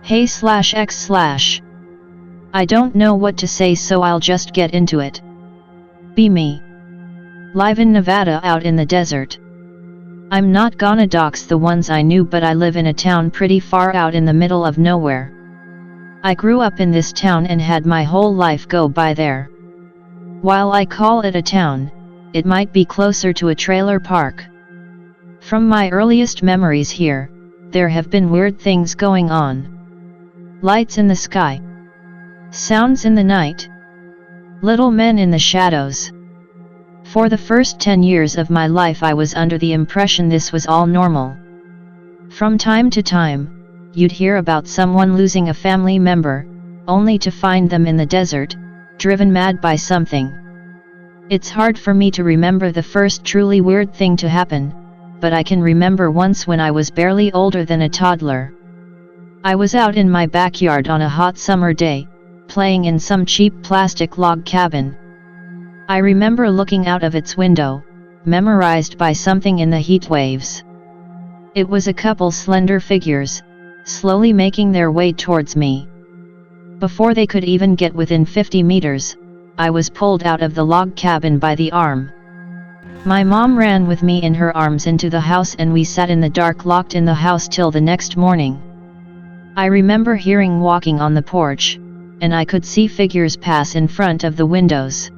Hey/X/. I don't know what to say, so I'll just get into it. Be me. Live in Nevada, out in the desert. I'm not gonna dox the ones I knew, but I live in a town pretty far out in the middle of nowhere. I grew up in this town and had my whole life go by there. While I call it a town, it might be closer to a trailer park. From my earliest memories here, there have been weird things going on. Lights in the sky. Sounds in the night. Little men in the shadows. For the first 10 years of my life I was under the impression this was all normal. From time to time, you'd hear about someone losing a family member, only to find them in the desert, driven mad by something. It's hard for me to remember the first truly weird thing to happen, but I can remember once when I was barely older than a toddler. I was out in my backyard on a hot summer day, playing in some cheap plastic log cabin. I remember looking out of its window, memorized by something in the heat waves. It was a couple slender figures, slowly making their way towards me. Before they could even get within 50 meters, I was pulled out of the log cabin by the arm. My mom ran with me in her arms into the house, and we sat in the dark locked in the house till the next morning. I remember hearing walking on the porch, and I could see figures pass in front of the windows.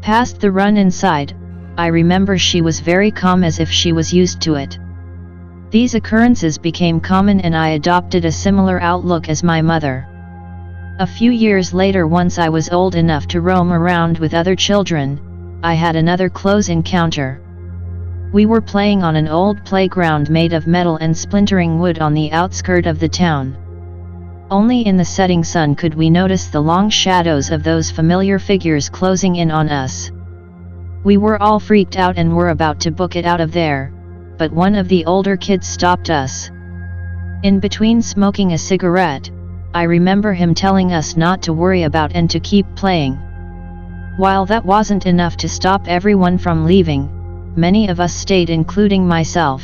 Past the run inside, I remember she was very calm, as if she was used to it. These occurrences became common and I adopted a similar outlook as my mother. A few years later, once I was old enough to roam around with other children, I had another close encounter. We were playing on an old playground made of metal and splintering wood on the outskirt of the town. Only in the setting sun could we notice the long shadows of those familiar figures closing in on us. We were all freaked out and were about to book it out of there, but one of the older kids stopped us. In between smoking a cigarette, I remember him telling us not to worry about and to keep playing. While that wasn't enough to stop everyone from leaving, many of us stayed, including myself.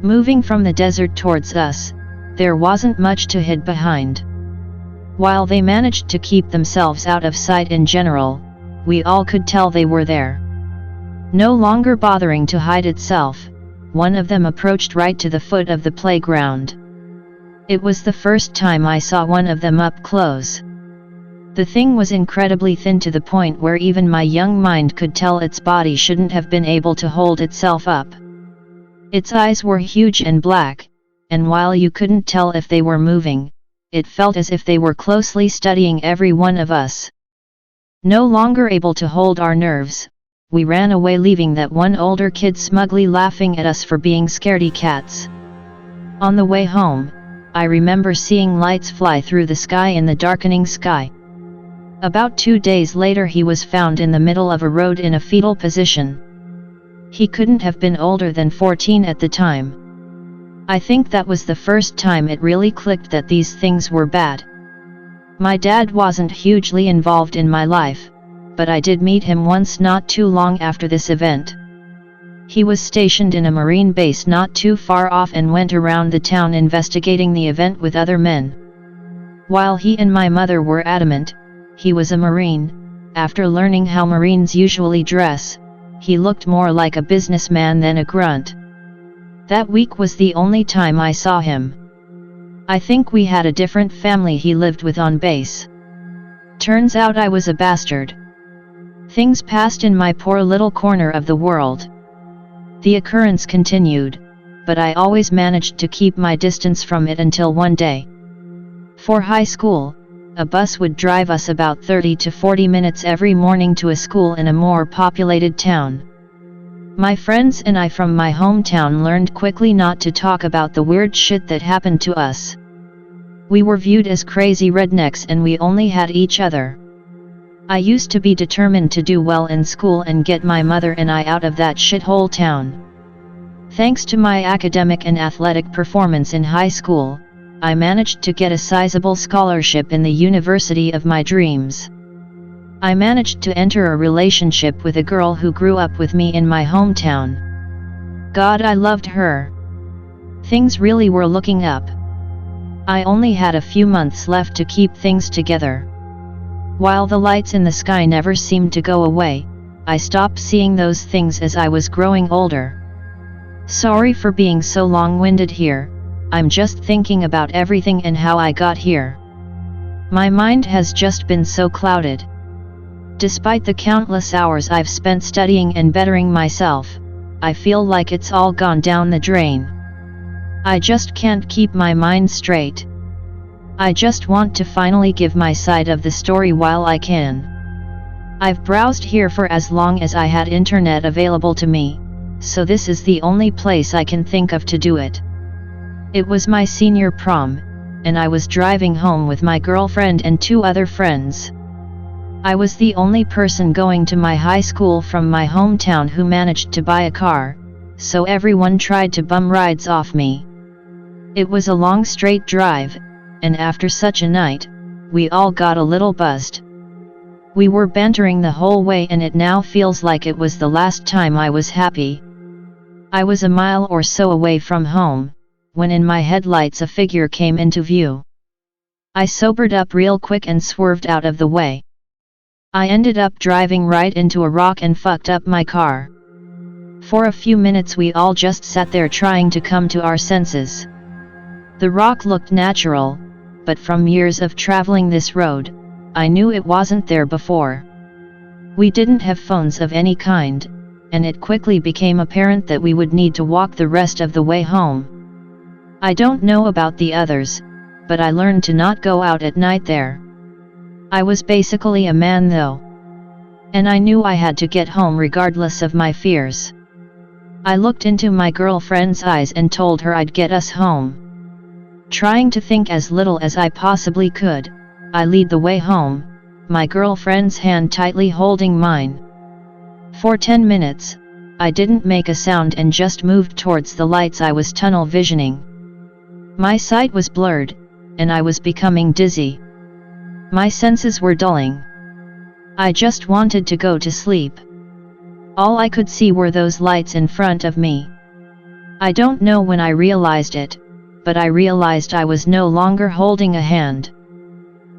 Moving from the desert towards us, there wasn't much to hide behind. While they managed to keep themselves out of sight in general, we all could tell they were there. No longer bothering to hide itself, one of them approached right to the foot of the playground. It was the first time I saw one of them up close. The thing was incredibly thin, to the point where even my young mind could tell its body shouldn't have been able to hold itself up. Its eyes were huge and black, and while you couldn't tell if they were moving, it felt as if they were closely studying every one of us. No longer able to hold our nerves, we ran away, leaving that one older kid smugly laughing at us for being scaredy cats. On the way home, I remember seeing lights fly through the sky in the darkening sky. About 2 days later, he was found in the middle of a road in a fetal position. He couldn't have been older than 14 at the time. I think that was the first time it really clicked that these things were bad. My dad wasn't hugely involved in my life, but I did meet him once not too long after this event. He was stationed in a Marine base not too far off and went around the town investigating the event with other men. While he and my mother were adamant he was a Marine, after learning how Marines usually dress, he looked more like a businessman than a grunt. That week was the only time I saw him. I think we had a different family he lived with on base. Turns out I was a bastard. Things passed in my poor little corner of the world. The occurrence continued, but I always managed to keep my distance from it until one day. For high school, a bus would drive us about 30 to 40 minutes every morning to a school in a more populated town. My friends and I from my hometown learned quickly not to talk about the weird shit that happened to us. We were viewed as crazy rednecks and we only had each other. I used to be determined to do well in school and get my mother and I out of that shithole town. Thanks to my academic and athletic performance in high school, I managed to get a sizable scholarship in the university of my dreams. I managed to enter a relationship with a girl who grew up with me in my hometown. God, I loved her. Things really were looking up. I only had a few months left to keep things together. While the lights in the sky never seemed to go away, I stopped seeing those things as I was growing older. Sorry for being so long-winded here, I'm just thinking about everything and how I got here. My mind has just been so clouded. Despite the countless hours I've spent studying and bettering myself, I feel like it's all gone down the drain. I just can't keep my mind straight. I just want to finally give my side of the story while I can. I've browsed here for as long as I had internet available to me, so this is the only place I can think of to do it. It was my senior prom, and I was driving home with my girlfriend and 2 other friends. I was the only person going to my high school from my hometown who managed to buy a car, so everyone tried to bum rides off me. It was a long straight drive, and after such a night, we all got a little buzzed. We were bantering the whole way and it now feels like it was the last time I was happy. I was a mile or so away from home, when in my headlights a figure came into view. I sobered up real quick and swerved out of the way. I ended up driving right into a rock and fucked up my car. For a few minutes we all just sat there trying to come to our senses. The rock looked natural, but from years of traveling this road, I knew it wasn't there before. We didn't have phones of any kind, and it quickly became apparent that we would need to walk the rest of the way home. I don't know about the others, but I learned to not go out at night there. I was basically a man though. And I knew I had to get home regardless of my fears. I looked into my girlfriend's eyes and told her I'd get us home. Trying to think as little as I possibly could, I lead the way home, my girlfriend's hand tightly holding mine. For 10 minutes, I didn't make a sound and just moved towards the lights I was tunnel visioning. My sight was blurred, and I was becoming dizzy. My senses were dulling. I just wanted to go to sleep. All I could see were those lights in front of me. I don't know when I realized it, but I realized I was no longer holding a hand.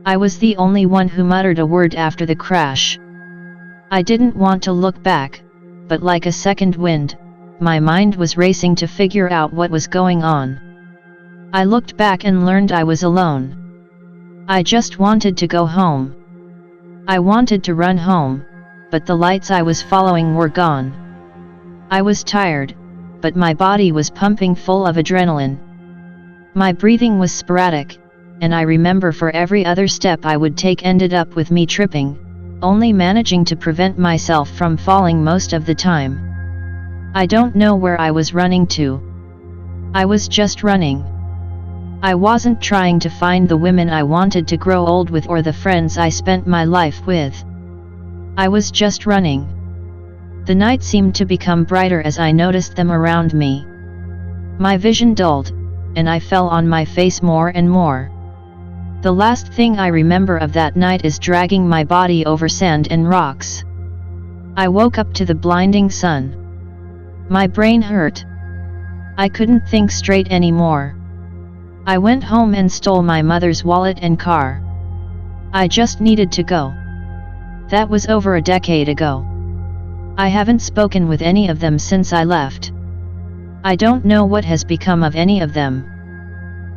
I was the only one who muttered a word after the crash. I didn't want to look back, but like a second wind, my mind was racing to figure out what was going on. I looked back and learned I was alone. I just wanted to go home. I wanted to run home, but the lights I was following were gone. I was tired, but my body was pumping full of adrenaline. My breathing was sporadic, and I remember for every other step I would take ended up with me tripping, only managing to prevent myself from falling most of the time. I don't know where I was running to. I was just running. I wasn't trying to find the women I wanted to grow old with or the friends I spent my life with. I was just running. The night seemed to become brighter as I noticed them around me. My vision dulled, and I fell on my face more and more. The last thing I remember of that night is dragging my body over sand and rocks. I woke up to the blinding sun. My brain hurt. I couldn't think straight anymore. I went home and stole my mother's wallet and car. I just needed to go. That was over a decade ago. I haven't spoken with any of them since I left. I don't know what has become of any of them.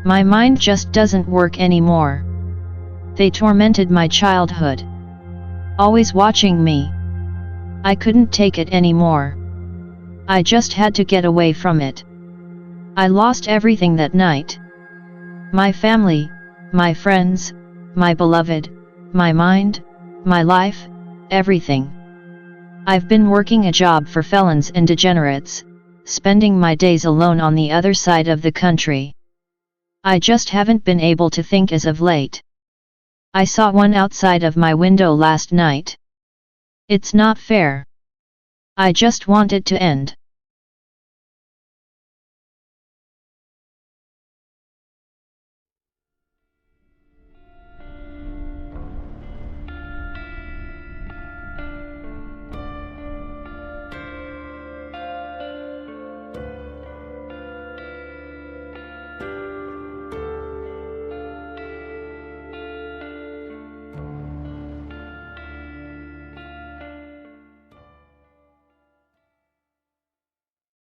My mind just doesn't work anymore. They tormented my childhood. Always watching me. I couldn't take it anymore. I just had to get away from it. I lost everything that night. My family, my friends, my beloved, my mind, my life, everything. I've been working a job for felons and degenerates, spending my days alone on the other side of the country. I just haven't been able to think as of late. I saw one outside of my window last night. It's not fair. I just want it to end.